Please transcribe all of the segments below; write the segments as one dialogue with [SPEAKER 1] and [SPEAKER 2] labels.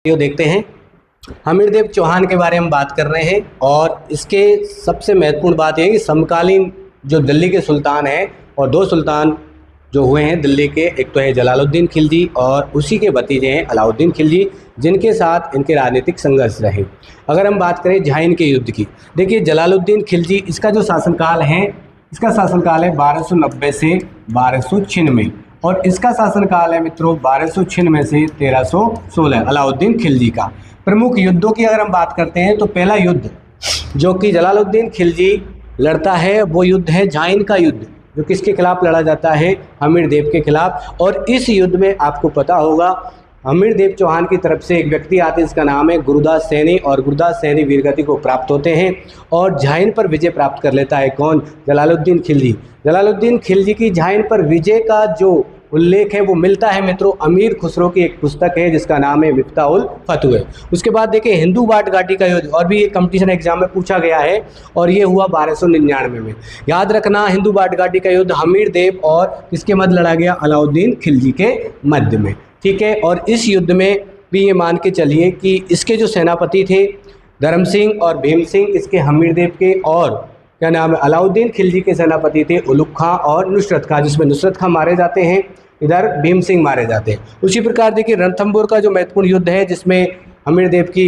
[SPEAKER 1] ये देखते हैं, हमीरदेव चौहान के बारे में बात कर रहे हैं और इसके सबसे महत्वपूर्ण बात यह है कि समकालीन जो दिल्ली के सुल्तान हैं और दो सुल्तान जो हुए हैं दिल्ली के, एक तो है जलालुद्दीन खिलजी और उसी के भतीजे हैं अलाउद्दीन खिलजी, जिनके साथ इनके राजनीतिक संघर्ष रहे। अगर हम बात करें झाइन के युद्ध की, देखिए जलालुद्दीन खिलजी, इसका जो शासनकाल है, इसका शासनकाल है 1290 से 1296 और इसका शासनकाल है मित्रों 1296 से 1316 अलाउद्दीन खिलजी का। प्रमुख युद्धों की अगर हम बात करते हैं तो पहला युद्ध जो कि जलालुद्दीन खिलजी लड़ता है वो युद्ध है झाइन का युद्ध, जो किसके खिलाफ लड़ा जाता है, हमीरदेव के खिलाफ। और इस युद्ध में आपको पता होगा हमीरदेव चौहान की तरफ से एक व्यक्ति आते हैं, इसका नाम है गुरुदास सैनी, और गुरुदास सैनी वीरगति को प्राप्त होते हैं और झाइन पर विजय प्राप्त कर लेता है। कौन? जलालुद्दीन खिलजी। जलालुद्दीन खिलजी की झाइन पर विजय का जो उल्लेख है वो मिलता है मित्रों अमीर खुसरो की एक पुस्तक है जिसका नाम है मिफ्ताहुल फतुह। उसके बाद देखिए हिंदू बाट घाटी का युद्ध, और भी ये कंपटीशन एग्जाम में पूछा गया है और ये हुआ 1299 में। याद रखना, हिंदू बाट घाटी का युद्ध हमीरदेव और किसके मध्य लड़ा गया, अलाउद्दीन खिलजी के मध्य में, ठीक है। और इस युद्ध में भी ये मान के चलिए कि इसके जो सेनापति थे धर्म सिंह और भीम सिंह, इसके हमीरदेव के, और क्या नाम है, अलाउद्दीन खिलजी के सेनापति थे उलुग खां और नुसरत खां, जिसमें नुसरत खां मारे जाते हैं, इधर भीम सिंह मारे जाते हैं। उसी प्रकार देखिए रणथंभौर का जो महत्वपूर्ण युद्ध है जिसमें हमीरदेव की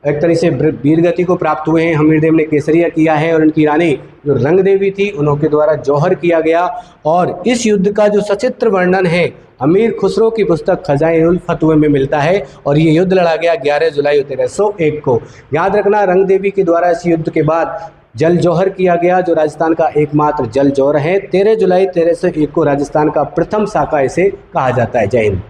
[SPEAKER 1] एक तरह से वीरगति को प्राप्त हुए हैं, हमीरदेव ने केसरिया किया है और उनकी रानी जो रंग देवी थी उनके द्वारा जौहर किया गया। और इस युद्ध का जो सचित्र वर्णन है अमीर खुसरो की पुस्तक खजाइनुल फतुह में मिलता है और ये युद्ध लड़ा गया 11 जुलाई 1301 को। याद रखना, रंग देवी के द्वारा इस युद्ध के बाद जल जौहर किया गया, जो राजस्थान का एकमात्र जल जौहर है। 13 जुलाई 1301 को राजस्थान का प्रथम साका इसे कहा जाता है। जय हिंद।